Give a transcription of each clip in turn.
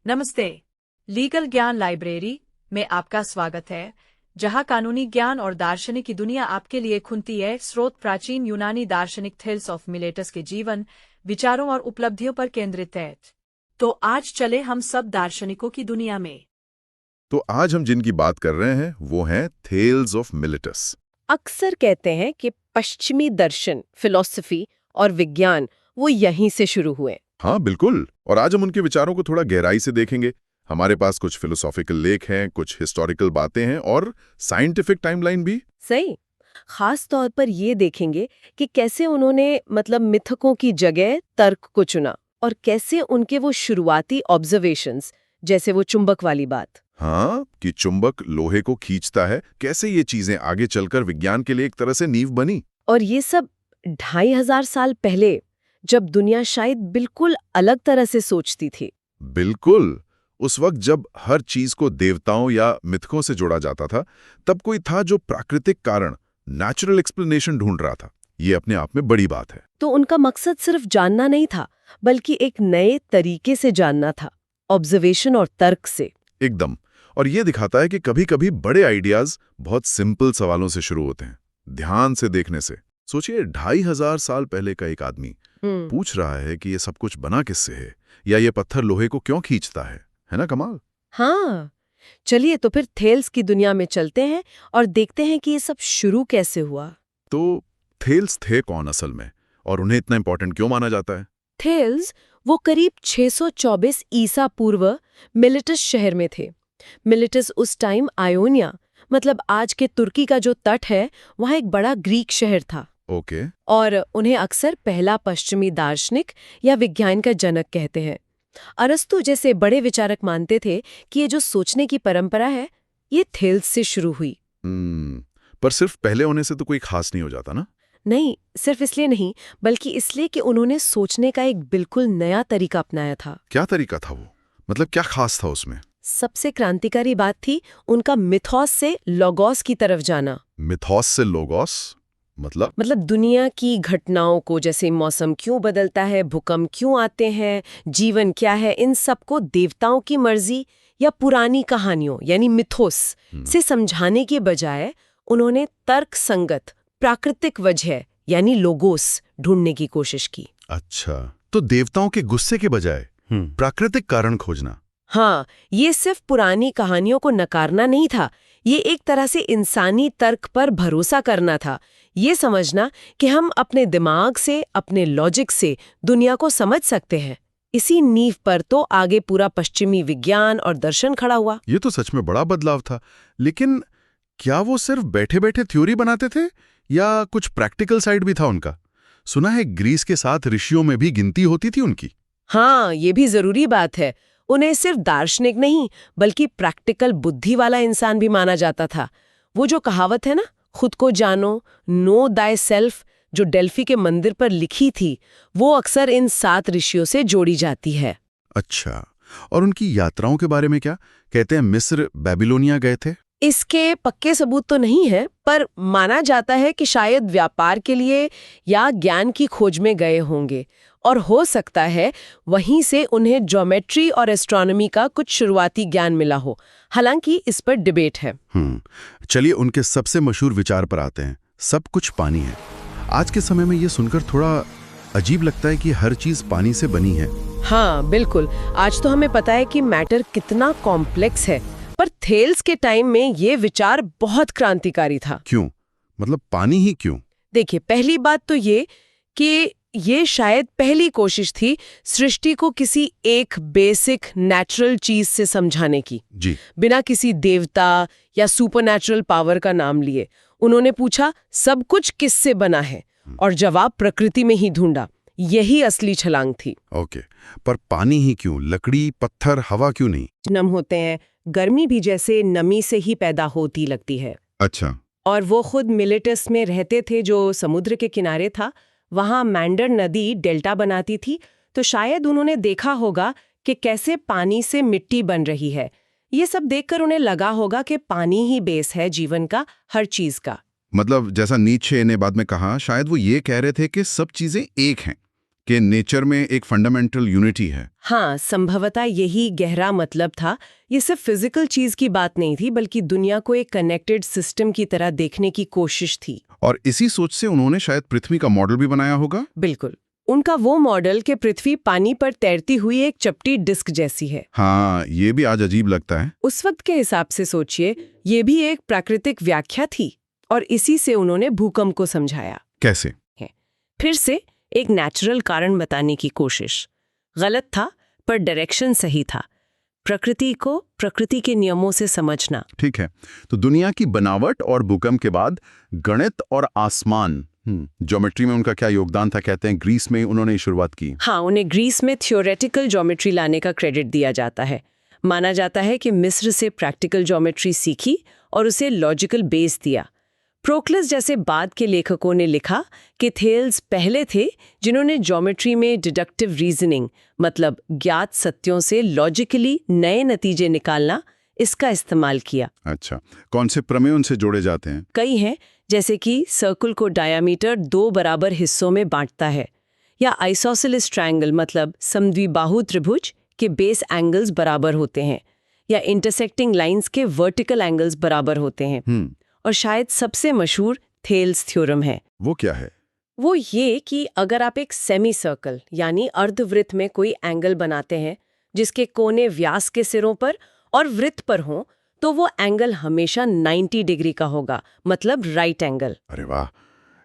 नमस्ते। लीगल ज्ञान लाइब्रेरी में आपका स्वागत है, जहां कानूनी ज्ञान और दार्शनिक की दुनिया आपके लिए खुलती है। स्रोत प्राचीन यूनानी दार्शनिक थेल्स ऑफ मिलेटस के जीवन, विचारों और उपलब्धियों पर केंद्रित है। तो आज चले हम सब दार्शनिकों की दुनिया में। तो आज हम जिनकी बात कर रहे हैं वो हैं थेल्स ऑफ मिलेटस। अक्सर कहते हैं कि पश्चिमी दर्शन, फिलॉसफी और विज्ञान वो यहीं से शुरू हुए। हाँ बिल्कुल, और आज हम उनके विचारों को थोड़ा गहराई से देखेंगे। हमारे पास कुछ फिलोसॉफिकल लेख हैं, कुछ हिस्टोरिकल बातें हैं और साइंटिफिक टाइमलाइन भी। सही। खास तौर पर ये देखेंगे कि कैसे उन्होंने मिथकों की जगह तर्क को चुना और कैसे उनके वो शुरुआती ऑब्जर्वेशंस, जैसे वो चुंबक वाली बात। हाँ, कि चुंबक लोहे को खींचता है, कैसे ये चीजें आगे चलकर विज्ञान के लिए एक तरह से नींव बनी। और ये सब 2500 साल पहले, जब दुनिया शायद बिल्कुल अलग तरह से सोचती थी। बिल्कुल, उस वक्त जब हर चीज को देवताओं या मिथकों से जोड़ा जाता था, तब कोई था जो प्राकृतिक कारण, नेचुरल एक्सप्लेनेशन ढूंढ रहा था। ये अपने आप में बड़ी बात है। तो उनका मकसद सिर्फ जानना नहीं था, बल्कि एक नए तरीके से जानना था, ऑब्जर्वेशन और तर्क से। एकदम। और ये दिखाता है कि कभी-कभी बड़े आइडियाज बहुत सिंपल सवालों से शुरू होते हैं, ध्यान से देखने से। सोचिए, 2500 साल पहले का एक आदमी पूछ रहा है कि ये सब कुछ बना किससे है, या ये पत्थर लोहे को क्यों खींचता है ना कमाल। हाँ, चलिए तो फिर थेल्स की दुनिया में चलते हैं और देखते हैं कि ये सब शुरू कैसे हुआ। तो थेल्स थे कौन असल में, और उन्हें इतना इंपॉर्टेंट क्यों माना जाता है? थेल्स वो करीब 624 ईसा पूर्व मिलेटस शहर में थे। मिलेटस उस टाइम आयोनिया, मतलब आज के तुर्की का जो तट है, वहाँ एक बड़ा ग्रीक शहर था। ओके। और उन्हें अक्सर पहला पश्चिमी दार्शनिक या विज्ञान का जनक कहते हैं। अरस्तु जैसे बड़े विचारक मानते थे कि ये जो सोचने की परंपरा है, ये थेल्स से शुरू हुई। पर सिर्फ पहले होने से तो कोई खास नहीं हो जाता ना। नहीं, सिर्फ इसलिए नहीं, बल्कि इसलिए कि उन्होंने सोचने का एक बिल्कुल नया तरीका अपनाया था। क्या तरीका था वो? मतलब क्या खास था उसमें? सबसे क्रांतिकारी बात थी उनका मिथोस से लोगोस की तरफ जाना। मिथोस से लोगोस? मतलब दुनिया की घटनाओं को, जैसे मौसम क्यों बदलता है, भूकंप क्यों आते हैं, जीवन क्या है, इन सब को देवताओं की मर्जी या पुरानी कहानियों यानी मिथोस से समझाने के बजाय उन्होंने तर्क संगत प्राकृतिक वजह यानी लोगोस ढूंढने की कोशिश की। अच्छा, तो देवताओं के गुस्से के बजाय प्राकृतिक कारण खोजना। हाँ, ये सिर्फ पुरानी कहानियों को नकारना नहीं था, ये एक तरह से इंसानी तर्क पर भरोसा करना था। ये समझना कि हम अपने दिमाग से, अपने लॉजिक से दुनिया को समझ सकते हैं। इसी नींव पर तो आगे पूरा पश्चिमी विज्ञान और दर्शन खड़ा हुआ। ये तो सच में बड़ा बदलाव था। लेकिन क्या वो सिर्फ बैठे-बैठे थ्योरी बनाते थे, या कुछ प्रैक्टिकल साइड भी था उनका? सुना है ग्रीस के साथ ऋषियों में भी गिनती होती थी उनकी। हाँ, ये भी जरूरी बात है। उन्हें सिर्फ दार्शनिक नहीं, बल्कि प्रैक्टिकल बुद्धि वाला इंसान भी माना जाता था। वो जो कहावत है ना, खुद को जानो, नो दाय सेल्फ, जो डेल्फी के मंदिर पर लिखी थी, वो अक्सर इन 7 ऋषियों से जोड़ी जाती है। अच्छा, और उनकी यात्राओं के बारे में क्या कहते हैं? मिस्र, बेबीलोनिया गए थे? इसके पक्के सबूत तो नहीं है, पर माना जाता है कि शायद व्यापार के लिए या ज्ञान की खोज में गए होंगे, और हो सकता है वहीं से उन्हें ज्योमेट्री और एस्ट्रोनॉमी का कुछ शुरुआती ज्ञान मिला हो। हालांकि इस पर डिबेट है। चलिए उनके सबसे मशहूर विचार पर आते हैं। सब कुछ पानी है। आज के समय में ये सुनकर थोड़ा अजीब लगता है कि हर चीज पानी से बनी है। हाँ बिल्कुल, आज तो हमें पता है कि मैटर कितना कॉम्प्लेक्स है, पर थेल्स के टाइम में ये विचार बहुत क्रांतिकारी था। क्यों? मतलब पानी ही क्यों? देखिए, पहली बात तो ये कि ये शायद पहली कोशिश थी सृष्टि को किसी एक बेसिक नेचुरल चीज से समझाने की, जी। बिना किसी देवता या सुपरनैचुरल पावर का नाम लिए। उन्होंने पूछा सब कुछ किससे बना है, और जवाब प्रकृति में ही ढूंढा। यही असली छलांग थी। ओके, पर पानी ही क्यों? लकड़ी, पत्थर, हवा क्यों नहीं? नम होते हैं, गर्मी भी जैसे नमी से ही पैदा होती लगती है। अच्छा। और वो खुद मिलेटस में रहते थे जो समुद्र के किनारे था। वहाँ मैंडर नदी डेल्टा बनाती थी, तो शायद उन्होंने देखा होगा कि कैसे पानी से मिट्टी बन रही है। ये सब देखकर उन्हें लगा होगा कि पानी ही बेस है जीवन का, हर चीज का। मतलब जैसा नीत्शे ने बाद में कहा, शायद वो ये कह रहे थे कि सब चीजें एक हैं, कि नेचर में एक फंडामेंटल यूनिटी है। हाँ, संभवतः यही गहरा मतलब था। ये सिर्फ फिजिकल चीज की बात नहीं थी, बल्कि दुनिया को एक कनेक्टेड सिस्टम की तरह देखने की कोशिश थी। और इसी सोच से उन्होंने शायद पृथ्वी का मॉडल भी बनाया होगा। बिल्कुल, उनका वो मॉडल कि पृथ्वी पानी पर तैरती हुई एक चपटी डिस्क जैसी है। हाँ, ये भी आज अजीब लगता है। उस वक्त के हिसाब से सोचिए, ये भी एक प्राकृतिक व्याख्या थी, और इसी से उन्होंने भूकंप को समझाया। कैसे? फिर से एक नेचुरल कारण बताने की कोशिश। गलत था, पर डायरेक्शन सही था। प्रकृति को प्रकृति के नियमों से समझना। ठीक है, तो दुनिया की बनावट और भूकंप के बाद गणित और आसमान, ज्योमेट्री में उनका क्या योगदान था? कहते हैं ग्रीस में उन्होंने शुरुआत की। हाँ, उन्हें ग्रीस में थ्योरेटिकल ज्योमेट्री लाने का क्रेडिट दिया जाता है। माना जाता है कि मिस्र से प्रैक्टिकल ज्योमेट्री सीखी और उसे लॉजिकल बेस दिया। प्रोक्लस जैसे बाद के लेखकों ने लिखा कि थेल्स पहले थे जिन्होंने ज्योमेट्री में डिडक्टिव रीजनिंग, मतलब ज्ञात सत्यों से लॉजिकली नए नतीजे निकालना, इसका इस्तेमाल किया। अच्छा, कौन से प्रमेय उनसे जोड़े जाते हैं? कई हैं, जैसे कि सर्कल को डायामीटर 2 बराबर हिस्सों में बांटता है, या आइसोसेलेस ट्रायंगल मतलब समद्विबाहु त्रिभुज के बेस एंगल्स बराबर होते हैं, या इंटरसेक्टिंग लाइंस के वर्टिकल एंगल्स बराबर होते हैं। और शायद सबसे मशहूर थेल्स थ्योरम है। वो क्या है? वो ये कि अगर आप एक सेमी सर्कल यानी अर्धवृत्त में कोई एंगल बनाते हैं जिसके कोने व्यास के सिरों पर और वृत्त पर हों, तो वो एंगल हमेशा 90 डिग्री का होगा, मतलब राइट एंगल। अरे वाह,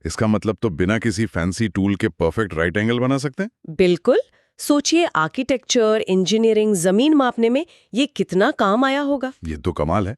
इसका मतलब तो बिना किसी फैंसी टूल के परफेक्ट राइट एंगल बना सकते हैं? बिल्कुल। सोचिए, आर्किटेक्चर, इंजीनियरिंग, जमीन मापने में ये कितना काम आया होगा। ये तो कमाल है।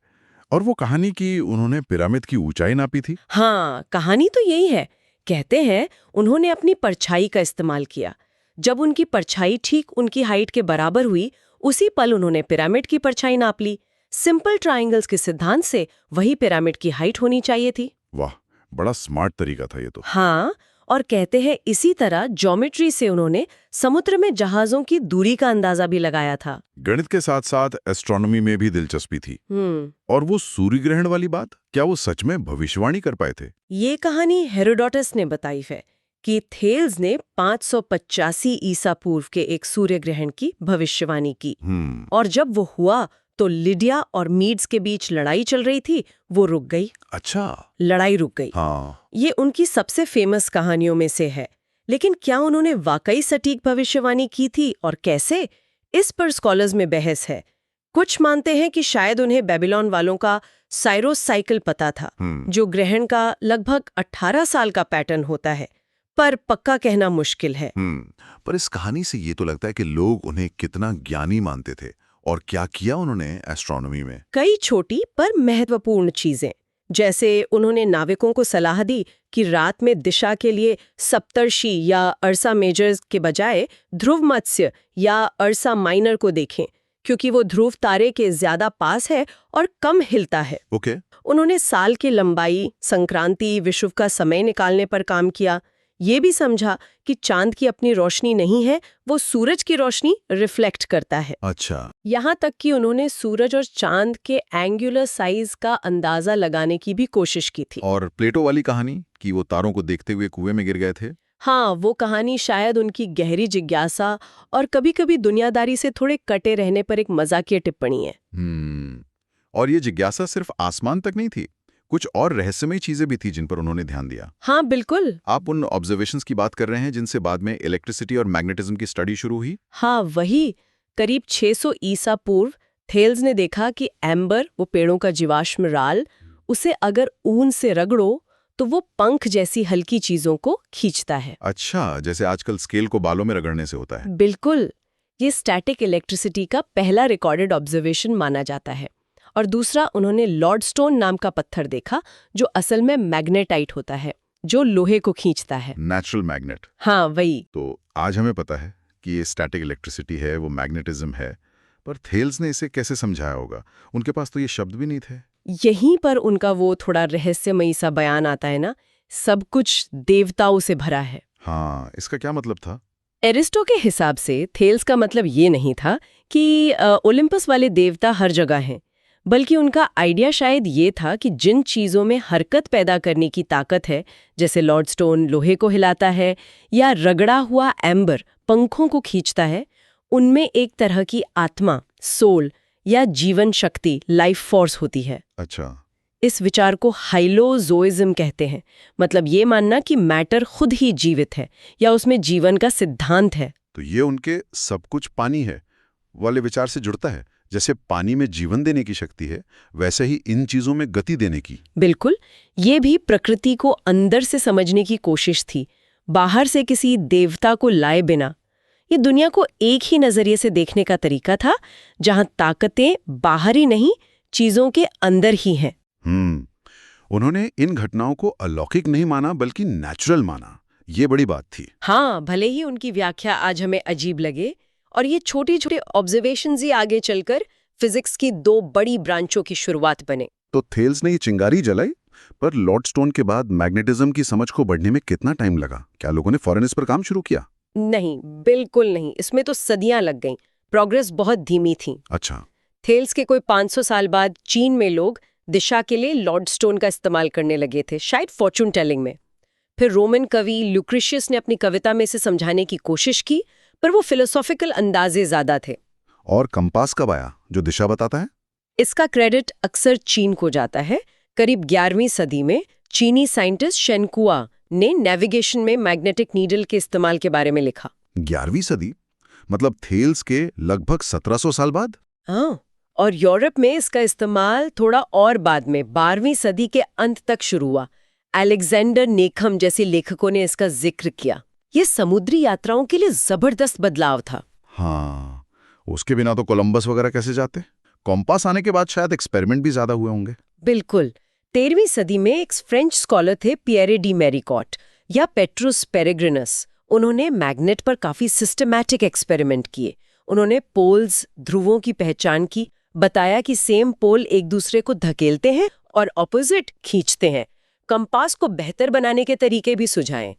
और वो कहानी कि उन्होंने पिरामिड की ऊंचाई नापी थी? हाँ, कहानी तो यही है। कहते हैं उन्होंने अपनी परछाई का इस्तेमाल किया। जब उनकी परछाई ठीक उनकी हाइट के बराबर हुई, उसी पल उन्होंने पिरामिड की परछाई नाप ली। सिंपल ट्रायंगल्स के सिद्धांत से वही पिरामिड की हाइट होनी चाहिए थी। वाह, बड़ा स्मार्ट तरीका था ये तो। हाँ, और कहते हैं इसी तरह ज्योमेट्री से उन्होंने समुद्र में जहाजों की दूरी का अंदाजा भी लगाया था। गणित के साथ साथ एस्ट्रोनॉमी में भी दिलचस्पी थी। और वो सूर्य ग्रहण वाली बात, क्या वो सच में भविष्यवाणी कर पाए थे? ये कहानी हेरोडोटस ने बताई है कि थेल्स ने 585 ईसा पूर्व के एक सूर्य ग्रहण की भविष्यवाणी की। और जब वो हुआ तो लिडिया और मीड्स के बीच लड़ाई चल रही थी, वो रुक गई। अच्छा, लड़ाई रुक गई। हाँ। ये उनकी सबसे फेमस कहानियों में से है। लेकिन क्या उन्होंने वाकई सटीक भविष्यवाणी की थी और कैसे, इस पर स्कॉलर्स में बहस है। कुछ मानते हैं कि शायद उन्हें बेबीलोन वालों का साइरोस साइकिल पता था, जो ग्रहण का लगभग 18 साल का पैटर्न होता है, पर पक्का कहना मुश्किल है। पर इस कहानी से ये तो लगता है कि लोग उन्हें कितना ज्ञानी मानते थे। और क्या किया उन्होंने एस्ट्रोनॉमी में? कई छोटी पर महत्वपूर्ण चीजें, जैसे उन्होंने नाविकों को सलाह दी कि रात में दिशा के लिए सप्तर्षि या अर्सा मेजर्स के बजाय ध्रुव मत्स्य या अर्सा माइनर को देखें, क्योंकि वो ध्रुव तारे के ज्यादा पास है और कम हिलता है। ओके। उन्होंने साल की लंबाई, संक्रांति, विषुव का समय निकालने पर काम किया। ये भी समझा कि चांद की अपनी रोशनी नहीं है, वो सूरज की रोशनी रिफ्लेक्ट करता है। अच्छा। यहाँ तक कि उन्होंने सूरज और चांद के एंगुलर साइज का अंदाजा लगाने की भी कोशिश की थी। और प्लेटो वाली कहानी कि वो तारों को देखते हुए कुएं में गिर गए थे? हाँ, वो कहानी शायद उनकी गहरी जिज्ञासा और कभी-कभी दुनियादारी से थोड़े कटे रहने पर एक मजाकिया टिप्पणी है। और ये जिज्ञासा सिर्फ आसमान तक नहीं थी, कुछ और रहस्यमयी चीजें भी थी जिन पर उन्होंने ध्यान दिया। हाँ, बिल्कुल। आप उन ऑब्जर्वेशंस की बात कर रहे हैं जिनसे बाद में इलेक्ट्रिसिटी और मैग्नेटिज्म की स्टडी शुरू हुई? हाँ, वही। करीब 600 ईसा पूर्व थेल्स ने देखा कि एम्बर, वो पेड़ों का जीवाश्म राल, उसे अगर ऊन से रगड़ो तो वो पंख जैसी हल्की चीजों को खींचता है। अच्छा, जैसे आजकल स्केल को बालों में रगड़ने से होता है। बिल्कुल। ये स्टैटिक इलेक्ट्रिसिटी का पहला रिकॉर्डेड ऑब्जर्वेशन माना जाता है। और दूसरा, उन्होंने लॉर्डस्टोन नाम का पत्थर देखा, जो असल में मैग्नेटाइट होता है, जो लोहे को खींचता है। Natural magnet. हाँ, वही। तो आज हमें पता है कि ये स्टैटिक इलेक्ट्रिसिटी है, वो मैग्नेटिज्म है, पर थेल्स ने इसे कैसे समझाया होगा? उनके पास तो ये शब्द भी नहीं थे। यहीं पर उनका वो थोड़ा रहस्यमयी सा बयान आता है ना, सब कुछ देवताओं से भरा है। हाँ, इसका क्या मतलब था? एरिस्टो के हिसाब से थेल्स का मतलब ये नहीं था कि ओलिम्पस वाले देवता हर जगह हैं, बल्कि उनका आइडिया शायद ये था कि जिन चीज़ों में हरकत पैदा करने की ताकत है, जैसे लॉर्डस्टोन लोहे को हिलाता है या रगड़ा हुआ एम्बर पंखों को खींचता है, उनमें एक तरह की आत्मा, सोल या जीवन शक्ति, लाइफ फोर्स होती है। अच्छा। इस विचार को हाइलोजोइज्म कहते हैं, मतलब ये मानना कि मैटर खुद ही जीवित है या उसमें जीवन का सिद्धांत है। तो ये उनके सब कुछ पानी है वाले विचार से जुड़ता है। जैसे पानी में जीवन देने की शक्ति है, वैसे ही इन चीजों में गति देने की। बिल्कुल, ये भी प्रकृति को अंदर से समझने की कोशिश थी, बाहर से किसी देवता को लाए बिना। ये दुनिया को एक ही नजरिए से देखने का तरीका था, जहां ताकतें बाहरी नहीं, चीजों के अंदर ही हैं। उन्होंने इन घटनाओं को अलौकिक नहीं माना बल्कि नेचुरल माना। ये बड़ी बात थी। हाँ, भले ही उनकी व्याख्या आज हमें अजीब लगे, और ये छोटे छोटे ऑब्जर्वेशंस ही आगे चलकर फिजिक्स की 2 बड़ी ब्रांचों की शुरुआत बने। तो थेल्स ने ये चिंगारी जलाई, पर लॉर्डस्टोन के बाद मैग्नेटिज्म की समझ को बढ़ने में कितना टाइम लगा? क्या लोगों ने फौरन इस पर काम शुरू किया? नहीं, बिल्कुल नहीं। इसमें तो सदियां लग गईं। प्रोग्रेस बहुत धीमी थी। अच्छा। थेल्स के कोई 500 साल बाद चीन में लोग दिशा के लिए लॉर्डस्टोन का इस्तेमाल करने लगे थे, शायद फॉर्चून टेलिंग में। फिर रोमन कवि ल्यूक्रेशियस ने अपनी कविता में इसे समझाने की कोशिश की, पर वो फिलोसॉफिकल अंदाजे ज्यादा थे। और कंपास कब आया, जो दिशा बताता है? इसका क्रेडिट अक्सर चीन को जाता है। करीब 11वीं सदी में चीनी साइंटिस्ट शेनकुआ ने नेविगेशन में मैग्नेटिक नीडल के इस्तेमाल के बारे में लिखा। 11वीं सदी? मतलब थेल्स के लगभग 1700 साल बाद? हाँ, और यूरोप में इसका इस्तेमाल थोड़ा और बाद में 12वीं सदी के अंत तक शुरू हुआ। अलेक्जेंडर नेखम जैसे लेखकों ने इसका जिक्र किया। ये समुद्री यात्राओं के लिए जबरदस्त बदलाव था। हाँ, उसके बिना तो कोलंबस वगैरह कैसे जाते? कॉम्पास आने के बाद शायद एक्सपेरिमेंट भी ज्यादा हुए होंगे। बिल्कुल। 13वीं सदी में एक फ्रेंच स्कॉलर थे, पियरे डी मेरिकॉट या पेट्रुस पेरेग्रिनस। उन्होंने मैग्नेट पर काफी सिस्टमैटिक एक्सपेरिमेंट किए। उन्होंने पोल्स, ध्रुवों की पहचान की, बताया कि सेम पोल एक दूसरे को धकेलते हैं और ऑपोजिट खींचते हैं। कंपास को बेहतर बनाने के तरीके भी सुझाए।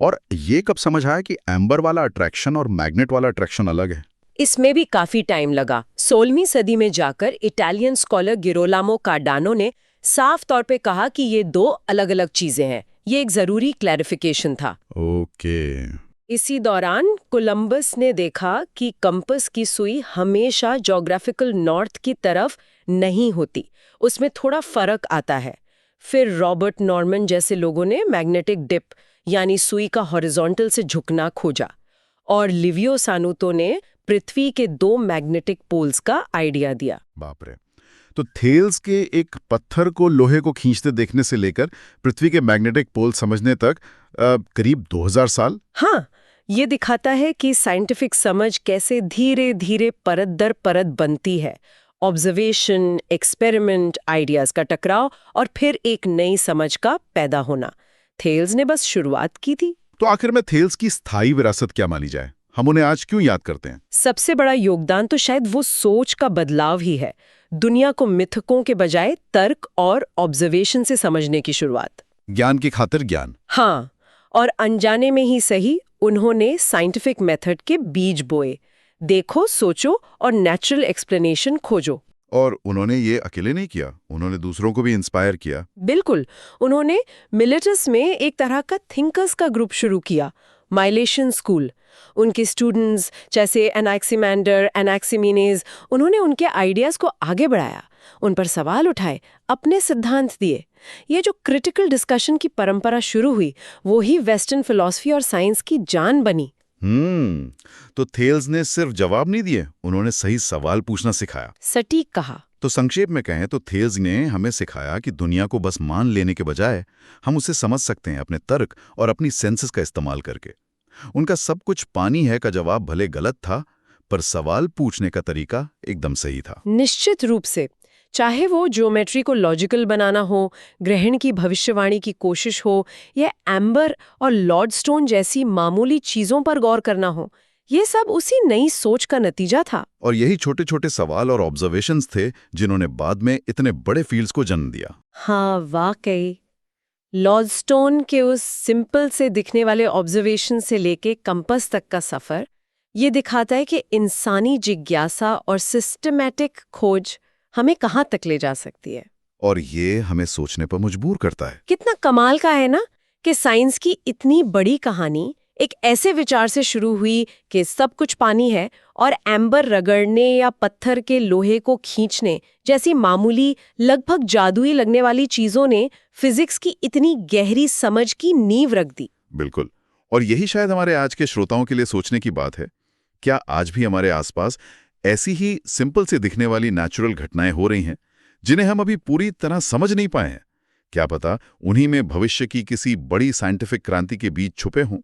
और ये कब समझ आया कि एम्बर वाला अट्रैक्शन और मैग्नेट वाला अट्रैक्शन अलग है? इसमें भी काफी टाइम लगा। 16वीं सदी में जाकर इटालियन स्कॉलर गिरोलामो कार्डानो ने साफ तौर पे कहा कि ये 2 अलग-अलग चीजें हैं। ये एक जरूरी क्लैरिफिकेशन था। ओके। इसी दौरान कोलंबस ने देखा कि कंपास की सुई हमेशा ज्योग्राफिकल नॉर्थ की तरफ नहीं होती, उसमें थोड़ा फर्क आता है। फिर रॉबर्ट नॉर्मन जैसे लोगों ने मैग्नेटिक डिप यानी सुई का हॉरिजॉन्टल से झुकना खोजा, और लिवियो सानुतो ने पृथ्वी के 2 मैग्नेटिक पोल्स का आइडिया दिया। बाप रे। तो थेल्स के एक पत्थर को लोहे को खींचते देखने से लेकर पृथ्वी के मैग्नेटिक पोल समझने तक करीब 2000 साल। हाँ, ये दिखाता है कि साइंटिफिक समझ कैसे धीरे धीरे परत दर परत बनती है। ऑब्जर्वेशन, एक्सपेरिमेंट, आइडियाज का टकराव और फिर एक नई समझ का पैदा होना। थेल्स ने बस शुरुआत की थी। तो आखिर में थेल्स की स्थायी विरासत क्या मानी जाए? हम उन्हें आज क्यों याद करते हैं? सबसे बड़ा योगदान तो शायद वो सोच का बदलाव ही है। दुनिया को मिथकों के बजाय तर्क और ऑब्जर्वेशन से समझने की शुरुआत। ज्ञान की खातिर ज्ञान। हाँ, और अनजाने में ही सही, उन्होंने साइंटिफिक मेथड के बीज बोए। देखो, सोचो और नेचुरल एक्सप्लेनेशन खोजो। और उन्होंने ये अकेले नहीं किया, उन्होंने दूसरों को भी इंस्पायर किया। बिल्कुल। उन्होंने मिलेटस में एक तरह का थिंकर्स का ग्रुप शुरू किया, माइलेशियन स्कूल। उनके स्टूडेंट्स जैसे एनाक्सिमेंडर, एनाक्सिमीनेज, उन्होंने उनके आइडियाज को आगे बढ़ाया, उन पर सवाल उठाए, अपने सिद्धांत दिए। ये जो क्रिटिकल डिस्कशन की परंपरा शुरू हुई, वो ही वेस्टर्न फिलॉसफी और साइंस की जान बनी। तो थेल्स ने सिर्फ जवाब नहीं दिए, उन्होंने सही सवाल पूछना सिखाया। सटीक कहा। तो संक्षेप में कहें तो थेल्स ने हमें सिखाया कि दुनिया को बस मान लेने के बजाय हम उसे समझ सकते हैं अपने तर्क और अपनी सेंसेस का इस्तेमाल करके। उनका सब कुछ पानी है का जवाब भले गलत था, पर सवाल पूछने का तरीका एकदम सही था। निश्चित रूप से। चाहे वो ज्योमेट्री को लॉजिकल बनाना हो, ग्रहण की भविष्यवाणी की कोशिश हो, या एम्बर और लॉर्डस्टोन जैसी मामूली चीजों पर गौर करना हो, ये सब उसी नई सोच का नतीजा था। और यही छोटे छोटे सवाल और ऑब्जर्वेशंस थे जिन्होंने बाद में इतने बड़े फील्ड्स को जन्म दिया। हाँ, वाकई। लॉर्डस्टोन के उस सिंपल से दिखने वाले ऑब्जर्वेशन से लेके कंपास तक का सफर, ये दिखाता है कि इंसानी जिज्ञासा और सिस्टमैटिक खोज हमें कहाँ तक ले जा सकती है। और ये हमें सोचने पर मजबूर करता है। कितना कमाल का है ना कि साइंस की इतनी बड़ी कहानी एक ऐसे विचार से शुरू हुई कि सब कुछ पानी है, और एम्बर रगड़ने या पत्थर के लोहे को खींचने जैसी मामूली, लगभग जादुई लगने वाली चीजों ने फिजिक्स की इतनी गहरी समझ की नींव रख दी। बिल्कुल। और यही शायद हमारे आज के श्रोताओं के लिए सोचने की बात है। क्या आज भी हमारे आसपास ऐसी ही सिंपल से दिखने वाली नेचुरल घटनाएं हो रही हैं जिन्हें हम अभी पूरी तरह समझ नहीं पाए हैं? क्या पता उन्हीं में भविष्य की किसी बड़ी साइंटिफिक क्रांति के बीज छुपे हों।